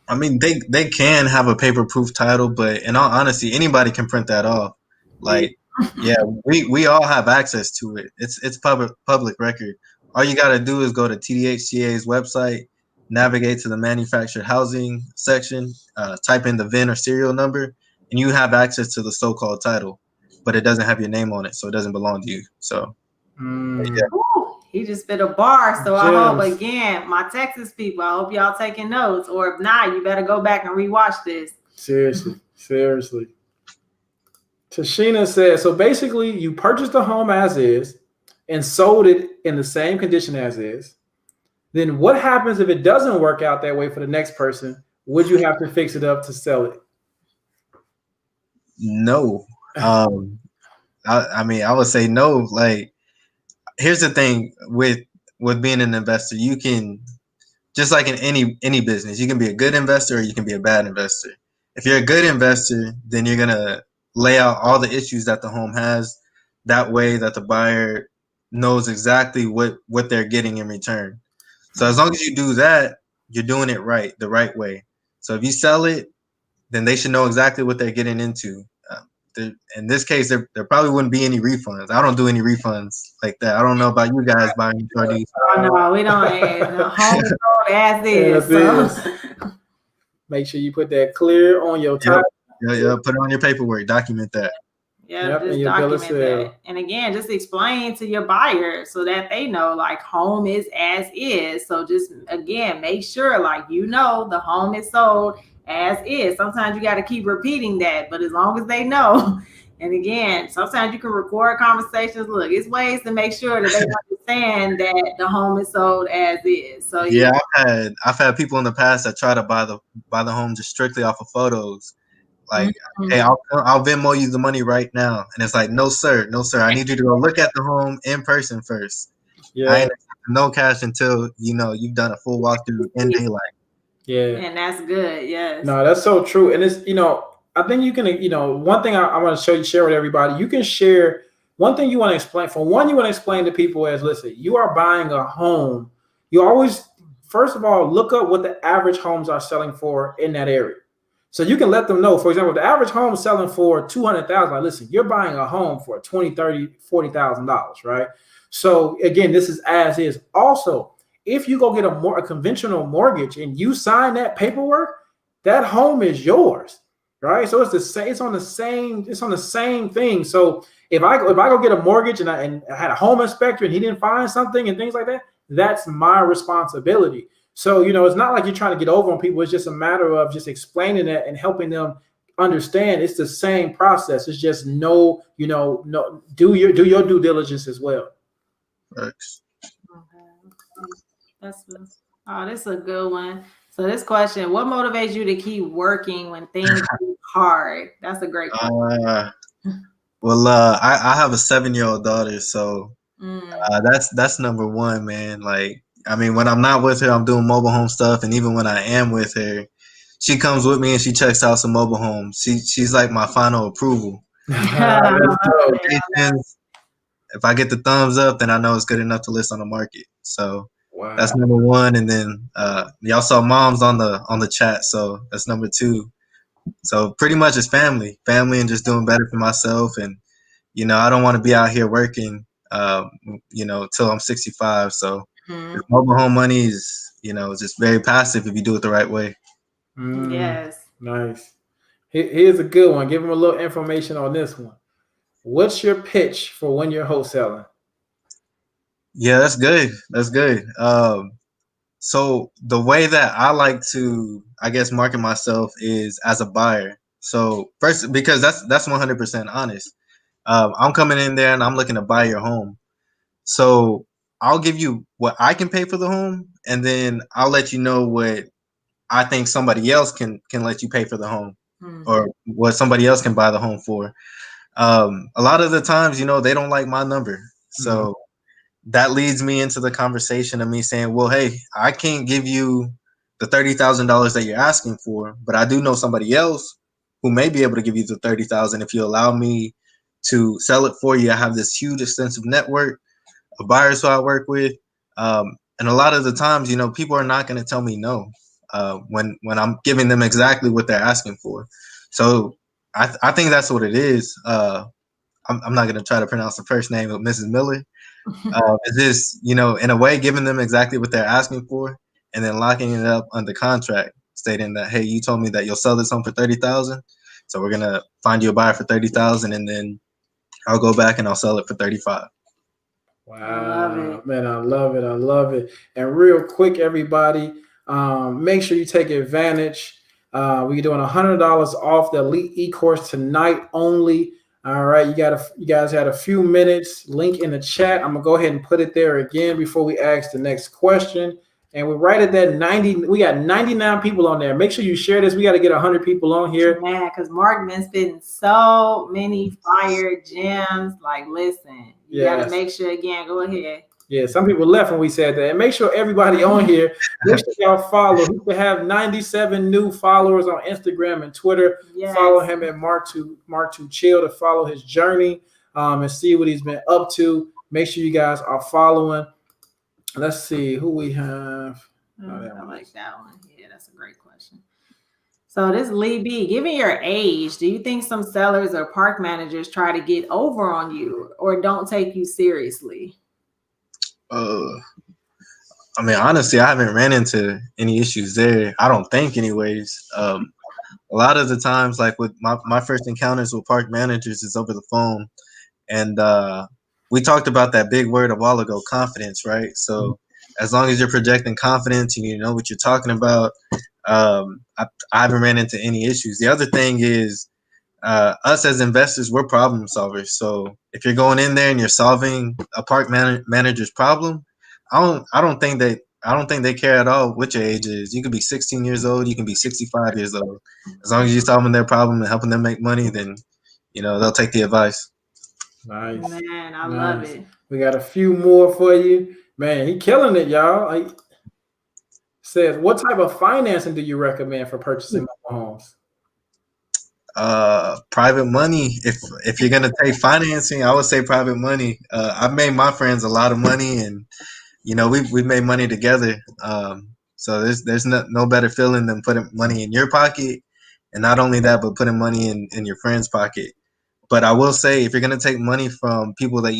I mean, they can have a paper-proof title, but in all honesty, anybody can print that off. Like, yeah, we all have access to it. It's public record. All you got to do is go to TDHTA's website, navigate to the manufactured housing section, type in the VIN or serial number, and you have access to the so-called title. But it doesn't have your name on it, so it doesn't belong to you. So, yeah. He just spit a bar. So I hope, again, my Texas people, I hope y'all taking notes. Or if not, you better go back and rewatch this. Seriously. Tashina says, so basically you purchased the home as is and sold it in the same condition as is. Then what happens if it doesn't work out that way for the next person? Would you have to fix it up to sell it? No. I mean, I would say no. Like, here's the thing with being an investor, you can, just like in any business, you can be a good investor or you can be a bad investor. If you're a good investor, then you're gonna lay out all the issues that the home has. That way that the buyer knows exactly what they're getting in return. So as long as you do that, you're doing it right, the right way. So if you sell it, then they should know exactly what they're getting into. In this case, there probably wouldn't be any refunds. I don't do any refunds like that. I don't know about you guys buying properties. Oh, no, we don't. Home is sold as is. So. Make sure you put that clear on your title. Yeah, put it on your paperwork. Document that. Yeah, just document that. And again, just explain to your buyer so that they know, like, home is as is. So just, again, make sure, like, the home is sold as is. Sometimes you got to keep repeating that, but as long as they know. And again, sometimes you can record conversations. Look, it's ways to make sure that they understand that the home is sold as is. So yeah, I've had people in the past that try to buy the home just strictly off of photos. Like, hey, I'll Venmo you the money right now, and it's like, no sir, I need you to go look at the home in person first. Yeah, I ain't no cash until you've done a full walkthrough in daylight. Yeah, and that's good. Yes. No, that's so true, and it's I think you can one thing I want to share with everybody. You can share one thing you want to explain. For one, you want to explain to people as, listen, you are buying a home. You always, first of all, look up what the average homes are selling for in that area. So you can let them know, for example, if the average home is selling for $200,000, like, listen, you're buying a home for $20,000, $30,000, $40,000, right? So again, this is as is. Also, if you go get a conventional mortgage and you sign that paperwork, that home is yours, right? So it's the same. It's on the same thing. So if I go get a mortgage and I had a home inspector and he didn't find something and things like that, that's my responsibility. So, it's not like you're trying to get over on people. It's just a matter of just explaining that and helping them understand it's the same process. It's just do your due diligence as well. Thanks. This is a good one. So this question, what motivates you to keep working when things get hard? That's a great question. Well, I have a 7-year-old daughter, so that's number one, man. Like, I mean, when I'm not with her, I'm doing mobile home stuff, and even when I am with her, she comes with me and she checks out some mobile homes. She's like my final approval. If I get the thumbs up, then I know it's good enough to list on the market. So that's number one. And then y'all saw moms on the chat, so that's number two. So pretty much it's family, and just doing better for myself. And I don't want to be out here working, till I'm 65. So Mhm. this mobile home money is, just very passive if you do it the right way. Yes. Nice. Here's a good one. Give them a little information on this one. What's your pitch for when you're wholesaling? Yeah, that's good. That's good. So the way that I like to, I guess, market myself is as a buyer. So first, because that's 100% honest. I'm coming in there and I'm looking to buy your home. So I'll give you what I can pay for the home, and then I'll let you know what I think somebody else can let you pay for the home, Mhm. or what somebody else can buy the home for. A lot of the times, they don't like my number, so that leads me into the conversation of me saying, well, hey, I can't give you the $30,000 that you're asking for, but I do know somebody else who may be able to give you the 30,000 if you allow me to sell it for you. I have this huge extensive network of buyers who I work with. And a lot of the times, people are not going to tell me no when I'm giving them exactly what they're asking for. So I think that's what it is. I'm not going to try to pronounce the first name of Mrs. Miller. It's just, in a way, giving them exactly what they're asking for, and then locking it up under contract, stating that, hey, you told me that you'll sell this home for 30,000, so we're gonna find you a buyer for 30,000, and then I'll go back and I'll sell it for 35. I love Wow, it. man, I love it. I love it. And real quick, everybody, make sure you take advantage. We're doing $100 off the Elite e-course tonight only. All right, you guys had a few minutes. Link in the chat. I'm gonna go ahead and put it there again before we ask the next question. And we're right at that 90. We got 99 people on there. Make sure you share this. We got to get 100 people on here. Man, because Mark been spitting so many fire gems. Like, listen, you got to make sure, again, go ahead. Yeah, some people left when we said that. And make sure everybody on here, make sure y'all follow. He could have 97 new followers on Instagram and Twitter. Yes. Follow him at Mark2 Chill to follow his journey and see what he's been up to. Make sure you guys are following. Let's see who we have. I like that one. Yeah, that's a great question. So this Lee B, given your age, do you think some sellers or park managers try to get over on you or don't take you seriously? I mean, honestly, I haven't ran into any issues there. I don't think, anyways. A lot of the times, like with my first encounters with park managers is over the phone, and we talked about that big word a while ago, confidence, right? So as long as you're projecting confidence and you know what you're talking about, I haven't ran into any issues. The other thing is, us as investors, we're problem solvers. So if you're going in there and you're solving a park manager's problem, I don't think they care at all what your age is. You could be 16 years old, you can be 65 years old. As long as you're solving their problem and helping them make money, then they'll take the advice. Nice. Man, I love it. We got a few more for you. Man, he killing it, y'all. He says, what type of financing do you recommend for purchasing mobile homes? Private money. If you're gonna take financing, I would say private money. I've made my friends a lot of money, and we've made money together. So there's no better feeling than putting money in your pocket, and not only that, but putting money in your friend's pocket. But I will say, if you're gonna take money from people that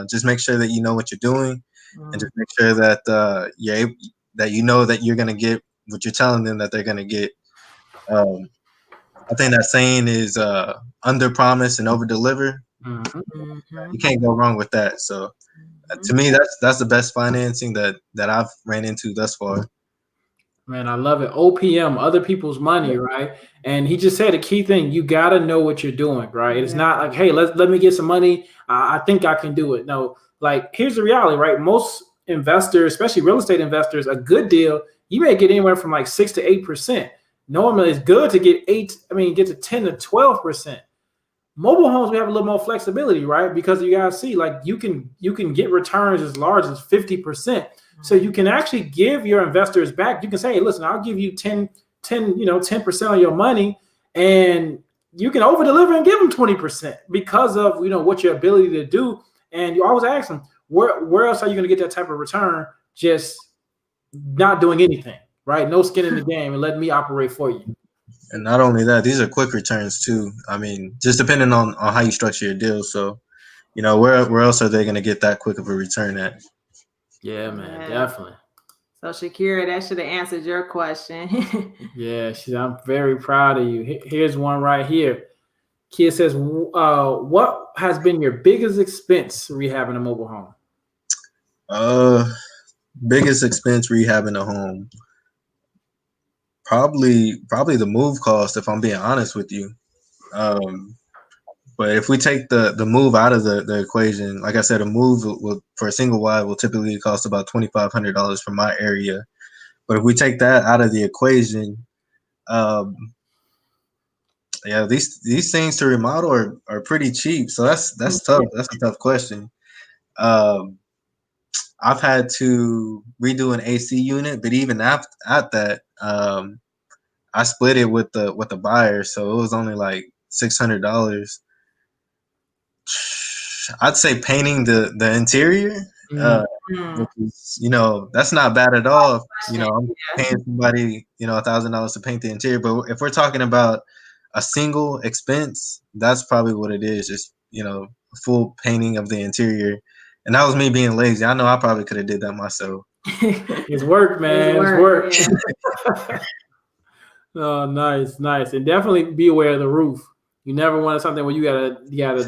just make sure that you know what you're doing, and just make sure that that you're gonna get what you're telling them that they're gonna get. I think that saying is under promise and over deliver. You can't go wrong with that. So to me, that's the best financing that I've ran into thus far. Man, I love it. OPM, other people's money, right? And he just said a key thing: you got to know what you're doing, right? It's not like, hey, let me get some money. I think I can do it. No, like here's the reality, right? Most investors, especially real estate investors, a good deal, you may get anywhere from like 6 to 8%. Normally, it's good to get get to 10 to 12%. Mobile homes, we have a little more flexibility, right? Because you guys see, like you can get returns as large as 50%. So you can actually give your investors back. You can say, hey, listen, I'll give you 10% of your money, and you can over deliver and give them 20% because of what your ability to do. And you always ask them, where else are you going to get that type of return? Just not doing anything, right? No skin in the game and letting me operate for you. And not only that, these are quick returns too. I mean, just depending on how you structure your deal. So, where else are they going to get that quick of a return at? Yeah, man, Yeah. definitely. So Shakira, that should have answered your question. Yeah, I'm very proud of you. Here's one right here. Kia says, what has been your biggest expense rehabbing a mobile home? Biggest expense rehabbing a home. Probably the move cost, if I'm being honest with you. But if we take the move out of the equation, like I said, a move will for a single wide will typically cost about $2,500 from my area. But if we take that out of the equation, yeah, these things to remodel are pretty cheap. So that's tough. That's a tough question. I've had to redo an AC unit, but even at that, I split it with the buyer, so it was only like $600. I'd say painting the interior, which is, that's not bad at all. I'm paying somebody, $1,000 to paint the interior. But if we're talking about a single expense, that's probably what it is. Just, full painting of the interior. And that was me being lazy. I know I probably could have did that myself. It's work, man. It's work. Yeah. Oh, nice. And definitely be aware of the roof. You never want something where you gotta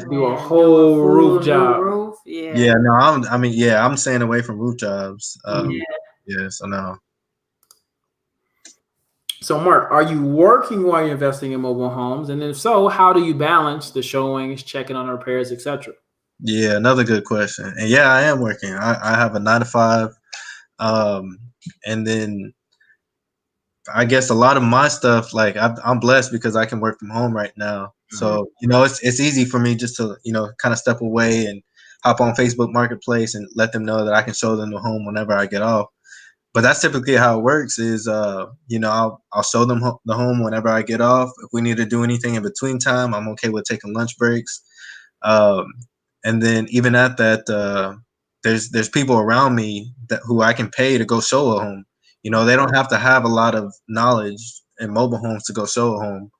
do a whole roof job. Yeah. No, I'm staying away from roof jobs. So no. So Mark, are you working while you're investing in mobile homes? And if so, how do you balance the showings, checking on repairs, etc.? Yeah, another good question. And yeah, I am working. I have a 9 to 5. And then I guess a lot of my stuff, like I'm blessed because I can work from home right now. So, it's easy for me just to, kind of step away and hop on Facebook Marketplace and let them know that I can show them the home whenever I get off. But that's typically how it works is, I'll show them the home whenever I get off. If we need to do anything in between time, I'm okay with taking lunch breaks. And then even at that, there's people around me who I can pay to go show a home. They don't have to have a lot of knowledge in mobile homes to go show a home.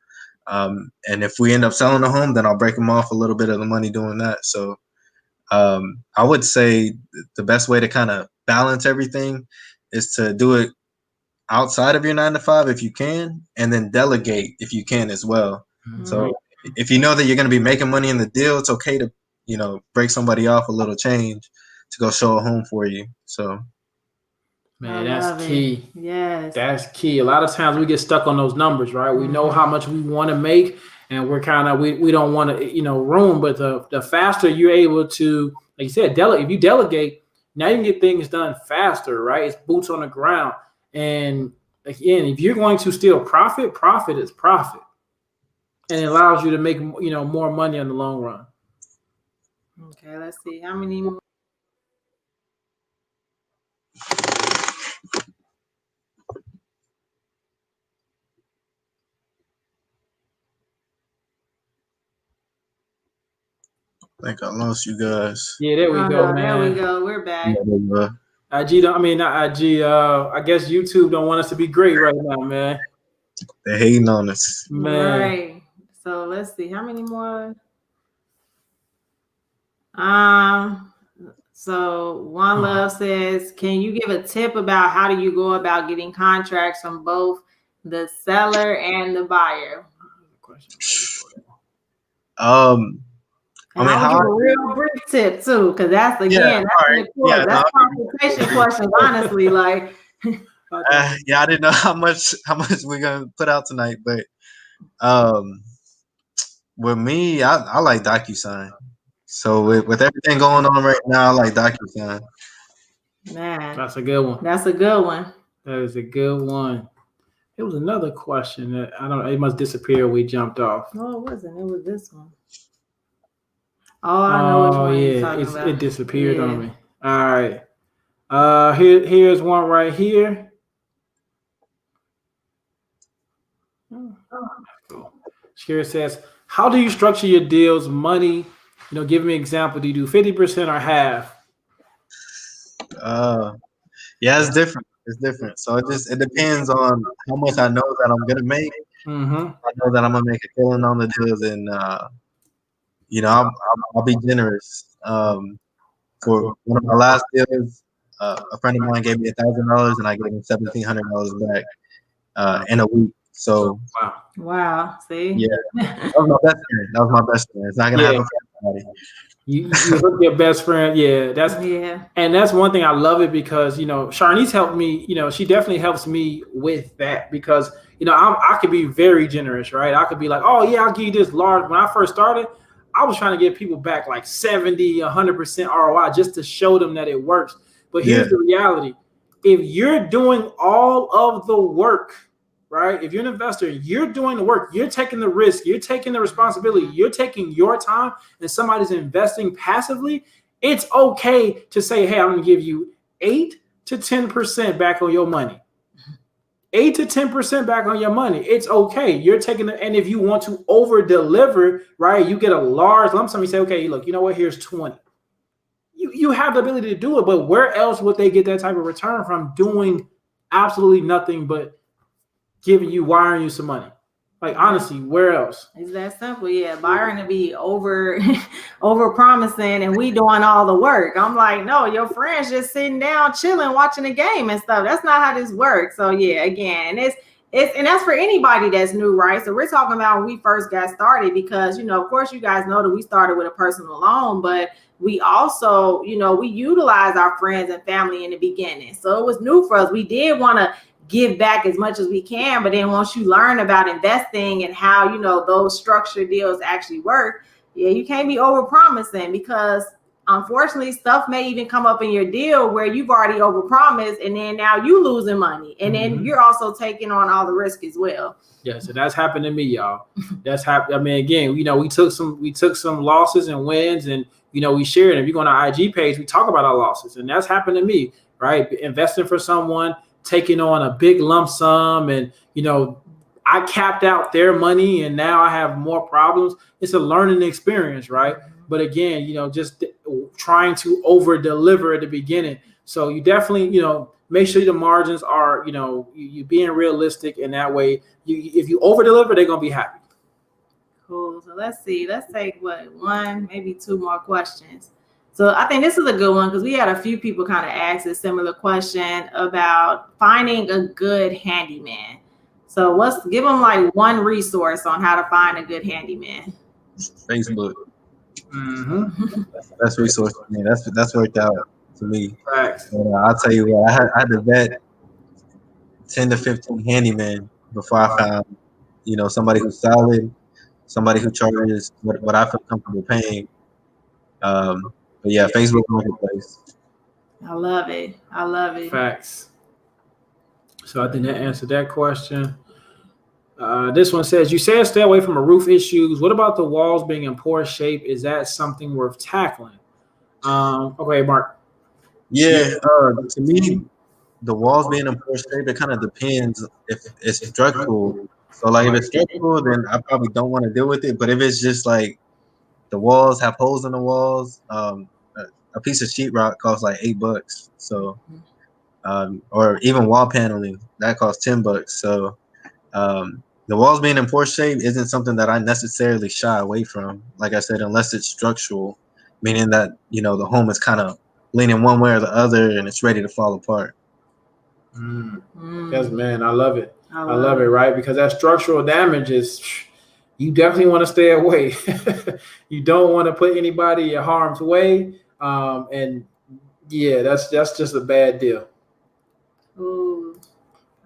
And if we end up selling a home, then I'll break them off a little bit of the money doing that. So I would say the best way to kind of balance everything is to do it outside of your 9 to 5 if you can, and then delegate if you can as well. Mm-hmm. So if you know that you're going to be making money in the deal, it's okay to, break somebody off a little change to go show a home for you. So. Man, that's key. Yes. That's key. A lot of times we get stuck on those numbers, right? We know how much we want to make and we're kind of, we don't want to, room, but the faster you're able to, like you said, if you delegate, now you can get things done faster, right? It's boots on the ground. And again, if you're going to still profit is profit. And it allows you to make, more money in the long run. Okay, let's see. How many more? I think I lost you guys. Yeah, there we go, man. There we go. We're back. IG, not IG. I guess YouTube don't want us to be great right now, man. They're hating on us. Man. Right. So let's see. How many more? So One Love says, can you give a tip about how do you go about getting contracts from both the seller and the buyer? I mean, I'll give a real brief tip too, because that's that's consultation questions. Honestly, like, I didn't know how much we're gonna put out tonight, but with me, I like DocuSign. So with everything going on right now, I like DocuSign. Man, that's a good one. That's a good one. That is a good one. It was another question that it must disappear. We jumped off. No, it wasn't. It was this one. Oh, I know which one you're talking about. It disappeared on me. All right. Here's one right here. Shakira says, how do you structure your deals? Money, give me an example. Do you do 50% or half? Yeah, it's different. It's different. So it depends on how much I know that I'm gonna make Mm-hmm. I know that I'm gonna make a killing on the deals, and I'll be generous. For one of my last deals, a friend of mine gave me $1,000, and I gave him $1,700 back in a week. So Wow. Wow. See? yeah, that was my best friend. That was my best friend. It's not gonna happen for everybody. You hook your best friend. Yeah, Yeah. and that's one thing I love it because Sharnice helped me. She definitely helps me with that because I could be very generous, right? I could be like, oh yeah, I'll give you this large. When I first started, I was trying to get people back like 70, 100% ROI just to show them that it works. But here's the reality: if you're doing all of the work, right? If you're an investor, you're doing the work, you're taking the risk, you're taking the responsibility, you're taking your time, and somebody's investing passively, it's okay to say, hey, I'm going to give you 8 to 10% back on your money. 8 to 10% back on your money. It's okay. You're taking it. And if you want to over deliver, right, you get a large lump sum. You say, okay, look, you know what? Here's 20. You have the ability to do it, but where else would they get that type of return from doing absolutely nothing but wiring you some money? Like, honestly, where else? It's that simple. Yeah, Byron to be over promising and we doing all the work. I'm like, no, your friend's just sitting down chilling watching the game and stuff. That's not how this works. So yeah, again, it's and that's for anybody that's new, right? So we're talking about when we first got started because of course you guys know that we started with a personal loan, but we also we utilize our friends and family in the beginning. So it was new for us. We did want to give back as much as we can, but then once you learn about investing and how those structured deals actually work, you can't be over promising because unfortunately stuff may even come up in your deal where you've already over promised and then now you losing money and then you're also taking on all the risk as well. Yeah, so that's happened to me, y'all. That's happened. I mean, again, we took some losses and wins, and we shared. If you go on our IG page, we talk about our losses, and that's happened to me, right? Investing for someone, taking on a big lump sum, and I capped out their money and now I have more problems. It's a learning experience, right? But again, just trying to over deliver at the beginning. So you definitely, make sure the margins are, you being realistic, and that way if you over deliver, they're going to be happy. Cool. So let's see, let's take one, maybe two more questions. So I think this is a good one because we had a few people kind of ask a similar question about finding a good handyman. So give them like one resource on how to find a good handyman. Facebook. Mm-hmm. That's the best resource for me. That's worked out for me. Right. I'll tell you what, I had to vet 10 to 15 handymen before I found, somebody who's solid, somebody who charges what I feel comfortable paying. But yeah, Facebook Marketplace. I love it. Facts. So I think that answered that question. This one says, you said stay away from the roof issues. What about the walls being in poor shape? Is that something worth tackling? Okay, Mark. Yeah, to me, the walls being in poor shape, it kind of depends if it's structural. So like if it's structural, then I probably don't want to deal with it. But if it's just like the walls have holes in the walls, a piece of sheetrock costs like $8. So, or even wall paneling that costs $10. So, the walls being in poor shape isn't something that I necessarily shy away from. Like I said, unless it's structural, meaning that the home is kind of leaning one way or the other and it's ready to fall apart. Yes, man, I love it. I love it, right? Because that structural damage is, you definitely want to stay away. You don't want to put anybody in harm's way. And yeah, that's just a bad deal. Ooh,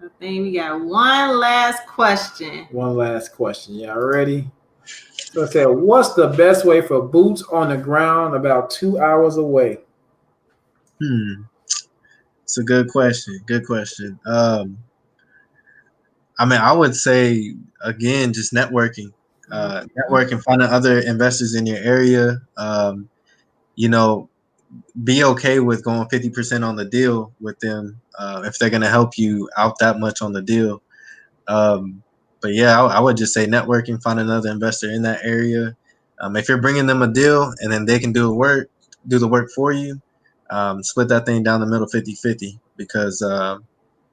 I think we got one last question. Y'all ready? So I said, what's the best way for boots on the ground about 2 hours away? It's a good question. I mean, I would say, again, just networking. Networking, finding other investors in your area. Be okay with going 50% on the deal with them if they're going to help you out that much on the deal. But yeah, I would just say networking, find another investor in that area. If you're bringing them a deal and then they can do the work for you, split that thing down the middle 50-50 because,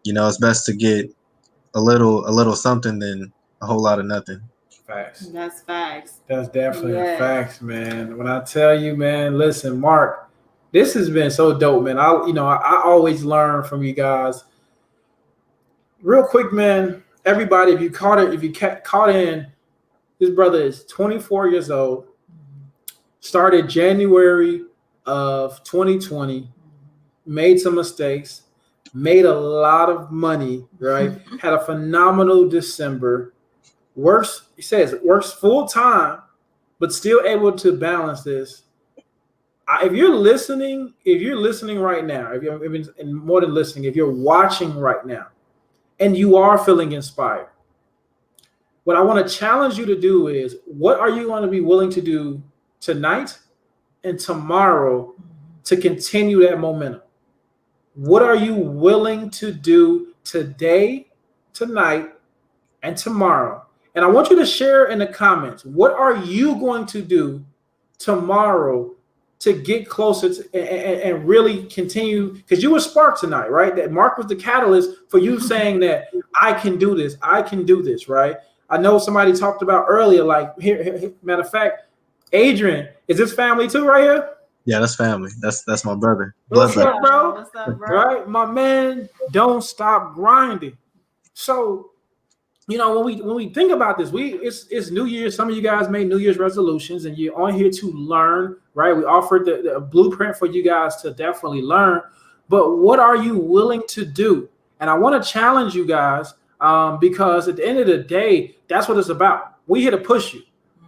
it's best to get a little something than a whole lot of nothing. Facts. That's facts. That's definitely Yes. facts, man. When I tell you, man, listen, Mark, this has been so dope, man. I always learn from you guys. Real quick, man. Everybody, if you caught in, this brother is 24 years old. Started January of 2020. Made some mistakes. Made a lot of money. Right. Had a phenomenal December. Works full time, but still able to balance this. If you're listening right now, and more than listening, if you're watching right now, and you are feeling inspired, what I want to challenge you to do is, what are you going to be willing to do tonight and tomorrow to continue that momentum? What are you willing to do today, tonight, and tomorrow? And I want you to share in the comments, what are you going to do tomorrow to get closer to, and really continue? Because you were sparked tonight, right? That Mark was the catalyst for you saying that I can do this, right? I know somebody talked about earlier, like here, matter of fact, Adrian, is this family too right here? Yeah, that's family. That's my brother. What's Blood up, bro? What's up, bro? Right, my man, don't stop grinding. So, when we think about this, it's New Year's. Some of you guys made New Year's resolutions, and you're on here to learn, right? We offered the blueprint for you guys to definitely learn. But what are you willing to do? And I want to challenge you guys, because at the end of the day, that's what it's about. We're here to push you,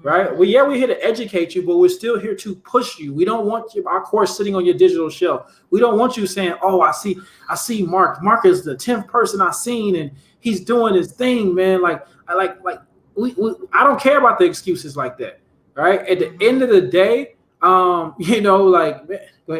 right? We're here to educate you, but we're still here to push you. We don't want our course sitting on your digital shelf. We don't want you saying, "Oh, I see Mark. Mark is the 10th person I've seen, and he's doing his thing, man." I don't care about the excuses like that, right? At the end of the day, go ahead,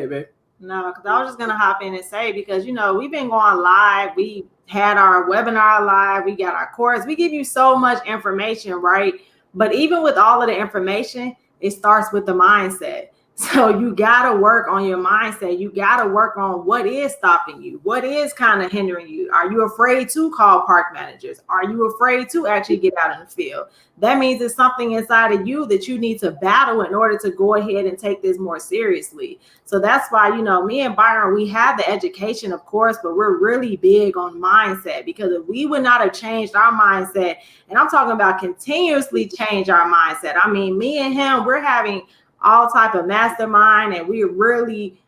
babe. No, because I was just gonna hop in and say, because we've been going live. We had our webinar live. We got our course. We give you so much information, right? But even with all of the information, it starts with the mindset. So you got to work on your mindset. You got to work on what is stopping you. What is kind of hindering you? Are you afraid to call park managers? Are you afraid to actually get out in the field? That means it's something inside of you that you need to battle in order to go ahead and take this more seriously. So that's why, me and Byron, we have the education, of course, but we're really big on mindset, because if we would not have changed our mindset, and I'm talking about continuously change our mindset. I mean, me and him, we're having all type of mastermind, and we're really,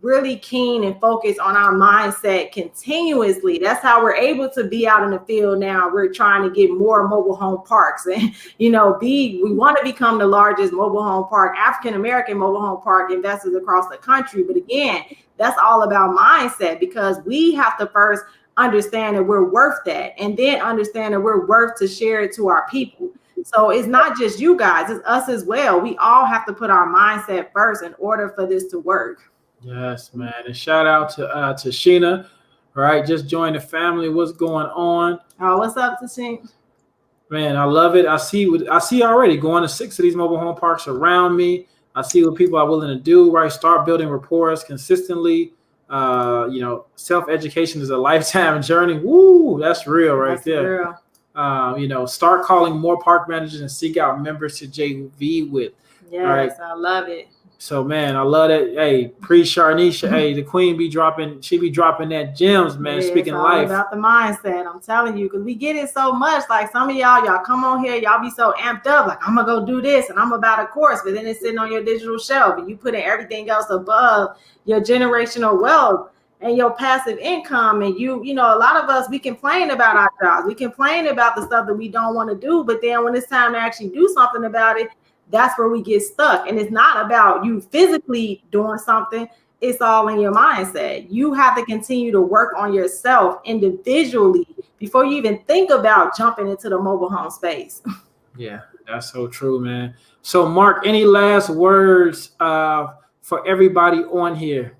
really keen and focused on our mindset continuously. That's how we're able to be out in the field now. We're trying to get more mobile home parks, and we want to become the largest mobile home park, African-American mobile home park investors across the country. But again, that's all about mindset, because we have to first understand that we're worth that, and then understand that we're worth to share it to our people. So it's not just you guys, it's us as well. We all have to put our mindset first in order for this to work. Yes, man. And shout out to Sheena, right? Just joined the family. What's going on? Oh, what's up, Sheena? Man, I love it. I see already going to 6 of these mobile home parks around me. I see what people are willing to do, right? Start building rapport consistently. Self-education is a lifetime journey. Woo, that's real right there. Real. Start calling more park managers and seek out members to JV with. Yes, right? I love it. So, man, I love that. Hey, Sharnisha, hey, the queen be dropping that gems, man, speaking it's all life. About the mindset, I'm telling you, because we get it so much. Like some of y'all come on here, y'all be so amped up, like, I'm going to go do this, and I'm about a course, but then it's sitting on your digital shelf, and you put in everything else above your generational wealth and your passive income. And a lot of us, we complain about our jobs. We complain about the stuff that we don't want to do. But then when it's time to actually do something about it, that's where we get stuck. And it's not about you physically doing something. It's all in your mindset. You have to continue to work on yourself individually before you even think about jumping into the mobile home space. Yeah, that's so true, man. So, Mark, any last words for everybody on here?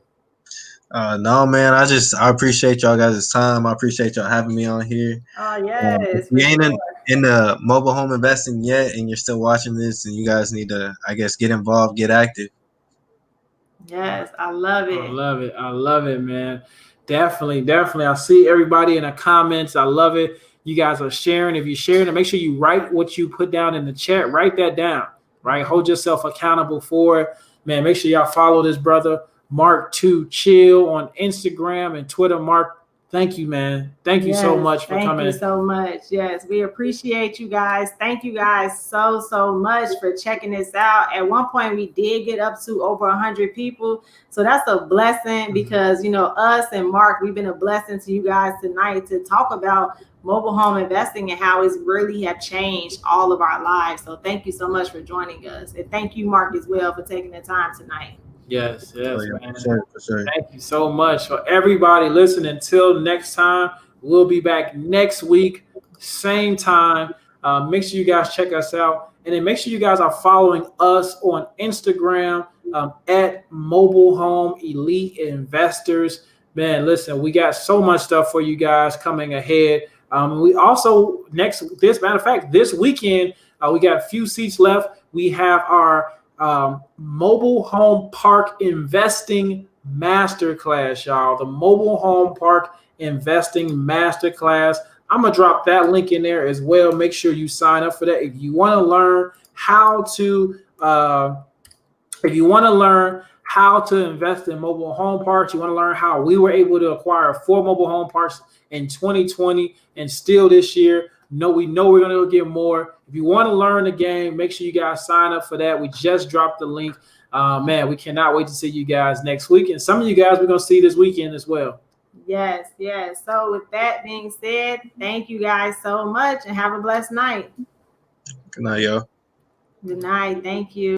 No, man. I appreciate y'all guys' time. I appreciate y'all having me on here. Oh yes. If you ain't in the mobile home investing yet, and you're still watching this, and you guys need to, I guess, get involved, get active. Yes, I love it. I love it, man. Definitely. I see everybody in the comments. I love it. You guys are sharing. If you're sharing it, make sure you write what you put down in the chat. Write that down, right? Hold yourself accountable for it. Man, make sure y'all follow this brother, Mark2Chill, on Instagram and Twitter. Mark, thank you, man. Thank you so much for coming. Thank you so much. Yes, we appreciate you guys. Thank you guys so much for checking this out. At one point, we did get up to over 100 people. So that's a blessing because, you know, us and Mark, we've been a blessing to you guys tonight to talk about mobile home investing and how it's really have changed all of our lives. So thank you so much for joining us. And thank you, Mark, as well, for taking the time tonight. Yes, man. For sure. Thank you so much for everybody listening. Until next time, we'll be back next week, same time. Make sure you guys check us out. And then make sure you guys are following us on Instagram at Mobile Home Elite Investors. Man, listen, we got so much stuff for you guys coming ahead. We also this weekend, we got a few seats left. We have our mobile home park investing masterclass, y'all. The mobile home park investing masterclass. I'm gonna drop that link in there as well. Make sure you sign up for that if you want to learn how to invest in mobile home parks. You want to learn how we were able to acquire 4 mobile home parks in 2020 and still this year. We know we're going to get more. If you want to learn the game, make sure you guys sign up for that. We just dropped the link. Man, we cannot wait to see you guys next week. And some of you guys we're going to see this weekend as well. Yes. So with that being said, thank you guys so much and have a blessed night. Good night, y'all. Good night. Thank you.